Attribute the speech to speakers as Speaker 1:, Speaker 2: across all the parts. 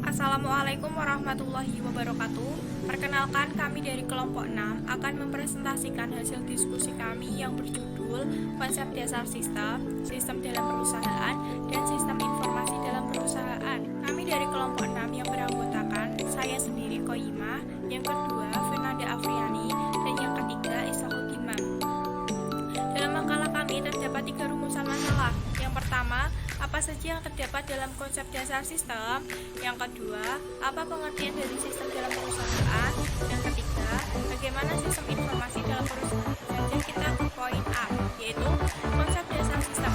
Speaker 1: Assalamualaikum warahmatullahi wabarakatuh. Perkenalkan, kami dari kelompok 6 akan mempresentasikan hasil diskusi kami yang berjudul Konsep Dasar Sistem, Sistem dalam Perusahaan, dan Sistem Informasi dalam Perusahaan. Kami dari kelompok 6 yang beranggotakan saya sendiri Koyima, yang kedua Fernanda Afriani, dan yang ketiga Isahuddin. Dalam makalah kami terdapat 3 rumusan masalah. Yang pertama, apa saja yang terdapat dalam konsep dasar sistem? Yang kedua, apa pengertian dari sistem dalam perusahaan? Yang ketiga, bagaimana sistem informasi dalam perusahaan? Saja kita ke poin A, yaitu konsep dasar sistem.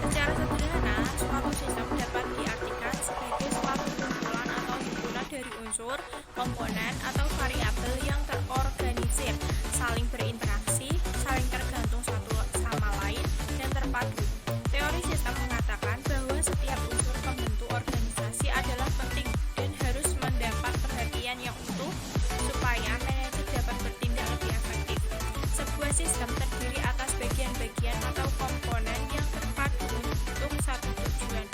Speaker 1: Secara sederhana, suatu sistem dapat diartikan sebagai suatu kumpulan atau himpunan dari unsur, komponen, atau variabel yang terorganisir, saling berinteraksi, saling tergantung satu sama lain, dan terpadu. Teori sistem mengatakan bahwa setiap unsur pembentuk organisasi adalah penting dan harus mendapat perhatian yang utuh supaya manajer dapat bertindak lebih efektif. Sebuah sistem terdiri atas bagian-bagian atau komponen yang terpadu untuk satu tujuan.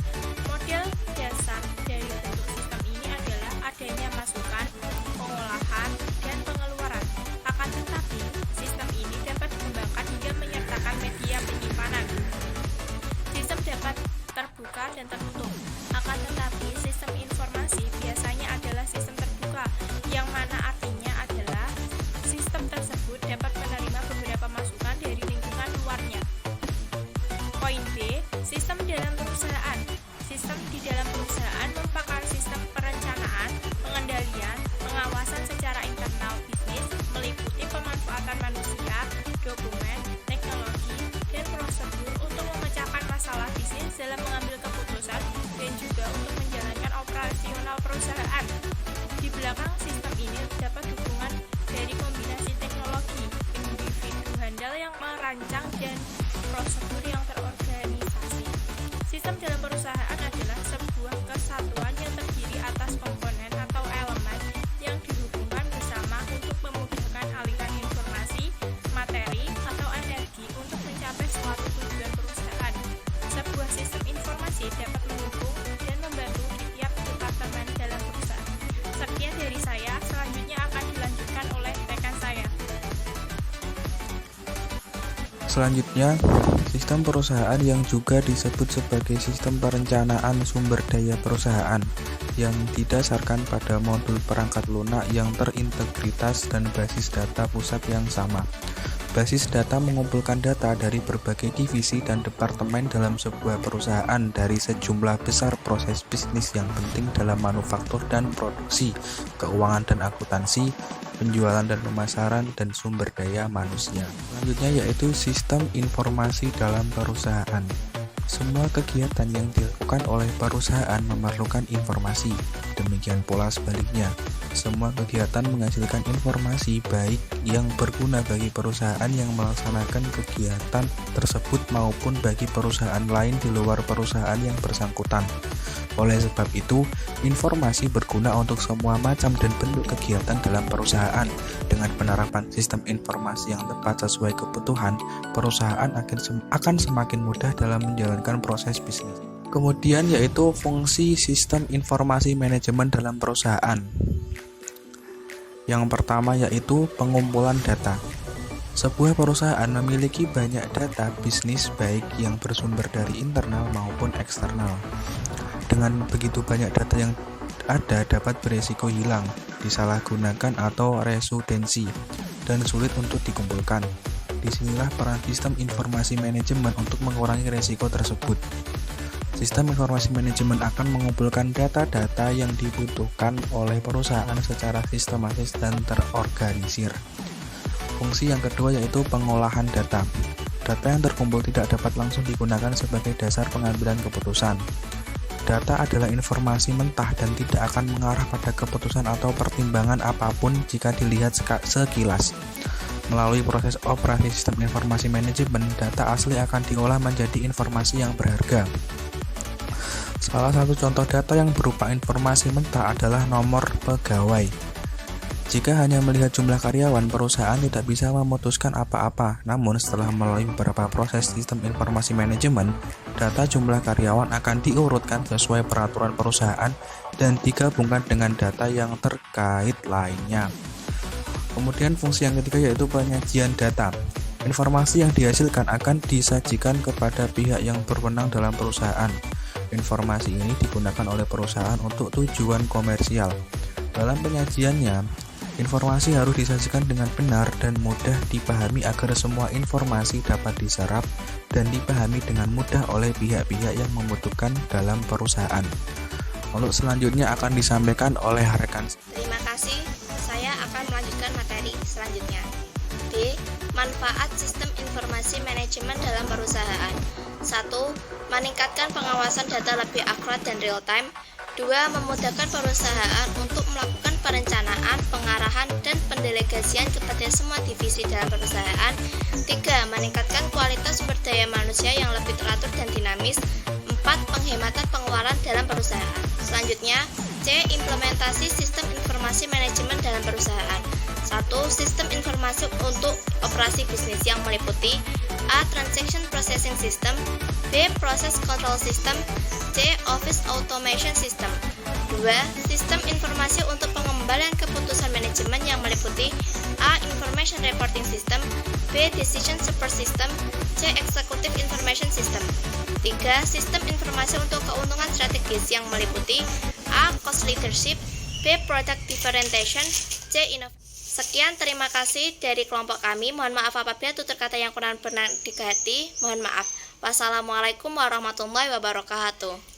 Speaker 1: Model dasar dari bentuk sistem ini adalah adanya masukan, pengolahan, dan pengeluaran. Akan tetapi, sistem ini dapat dikembangkan hingga menyertakan media penyimpanan. Sistem dapat terbuka dan tertutup. Akan tetapi, sistem informasi biasanya adalah sistem terbuka, yang mana artinya adalah sistem tersebut dapat menerima beberapa masukan dari lingkungan luarnya. Poin B, sistem dalam perusahaan. Sistem di dalam perusahaan merupakan sistem perencanaan, pengendalian, pengawasan secara internal bisnis, meliputi pemanfaatan manusia, dokumen, teknologi, dan prosedur untuk memecahkan masalah bisnis dalam mengambil keputusan dan juga untuk menjalankan operasional perusahaan. Di belakang sistem ini terdapat dukungan dari kombinasi teknologi, individu handal yang merancang, dan prosedur yang terorganisasi. Sistem dalam perusahaan adalah sebuah kesatuan yang terdiri atas komponen atau elemen yang dihubungkan bersama untuk memudahkan aliran informasi, materi, atau energi untuk mencapai suatu tujuan perusahaan. Sebuah sistem informasi dapat mendukung dan membantu di tiap departemen dalam perusahaan. Sekian dari saya, selanjutnya akan dilanjutkan oleh rekan saya.
Speaker 2: Selanjutnya, sistem perusahaan yang juga disebut sebagai sistem perencanaan sumber daya perusahaan yang didasarkan pada modul perangkat lunak yang terintegritas dan basis data pusat yang sama. Basis data mengumpulkan data dari berbagai divisi dan departemen dalam sebuah perusahaan dari sejumlah besar proses bisnis yang penting dalam manufaktur dan produksi, keuangan dan akuntansi, penjualan dan pemasaran, dan sumber daya manusia. Selanjutnya yaitu sistem informasi dalam perusahaan. Semua kegiatan yang dilakukan oleh perusahaan memerlukan informasi. Demikian pula sebaliknya. Semua kegiatan menghasilkan informasi baik yang berguna bagi perusahaan yang melaksanakan kegiatan tersebut maupun bagi perusahaan lain di luar perusahaan yang bersangkutan. Oleh sebab itu, informasi berguna untuk semua macam dan bentuk kegiatan dalam perusahaan. Dengan penerapan sistem informasi yang tepat sesuai kebutuhan, perusahaan akan semakin mudah dalam menjalankan proses bisnis. Kemudian yaitu fungsi sistem informasi manajemen dalam perusahaan. Yang pertama yaitu pengumpulan data. Sebuah perusahaan memiliki banyak data bisnis baik yang bersumber dari internal maupun eksternal. Dengan begitu banyak data yang ada dapat beresiko hilang, disalahgunakan atau resudensi, dan sulit untuk dikumpulkan. Disinilah peran sistem informasi manajemen untuk mengurangi resiko tersebut. Sistem informasi manajemen akan mengumpulkan data-data yang dibutuhkan oleh perusahaan secara sistematis dan terorganisir. Fungsi yang kedua yaitu pengolahan data. Data yang terkumpul tidak dapat langsung digunakan sebagai dasar pengambilan keputusan. Data adalah informasi mentah dan tidak akan mengarah pada keputusan atau pertimbangan apapun jika dilihat sekilas. Melalui proses operasi sistem informasi manajemen, data asli akan diolah menjadi informasi yang berharga. Salah satu contoh data yang berupa informasi mentah adalah nomor pegawai. Jika hanya melihat jumlah karyawan, perusahaan tidak bisa memutuskan apa-apa. Namun, setelah melalui beberapa proses sistem informasi manajemen, data jumlah karyawan akan diurutkan sesuai peraturan perusahaan dan digabungkan dengan data yang terkait lainnya. Kemudian fungsi yang ketiga yaitu penyajian data. Informasi yang dihasilkan akan disajikan kepada pihak yang berwenang dalam perusahaan. Informasi ini digunakan oleh perusahaan untuk tujuan komersial. Dalam penyajiannya, informasi harus disajikan dengan benar dan mudah dipahami agar semua informasi dapat diserap dan dipahami dengan mudah oleh pihak-pihak yang membutuhkan dalam perusahaan. Untuk selanjutnya akan disampaikan oleh rekan.
Speaker 3: Terima kasih, saya akan melanjutkan materi selanjutnya. B. Manfaat sistem informasi manajemen dalam perusahaan. 1. Meningkatkan pengawasan data lebih akurat dan real time. 2. Memudahkan perusahaan untuk melakukan perencanaan, pengarahan, dan pendelegasian kepada semua divisi dalam perusahaan. 3. Meningkatkan kualitas sumber daya manusia yang lebih teratur dan dinamis. 4. Penghematan pengeluaran dalam perusahaan. Selanjutnya, C. Implementasi sistem informasi manajemen dalam perusahaan. 1. Sistem informasi untuk operasi bisnis yang meliputi A. Transaction Processing System, B. Process Control System, C. Office Automation System. 2. Sistem informasi untuk pengembalian keputusan manajemen yang meliputi A. Information Reporting System, B. Decision Support System, C. Executive Information System. 3. Sistem informasi untuk keuntungan strategis yang meliputi A. Cost Leadership, B. Product Differentiation, C. Innovation. Sekian, terima kasih dari kelompok kami. Mohon maaf apabila tutur kata yang kurang berkenan di hati. Mohon maaf. Wassalamualaikum warahmatullahi wabarakatuh.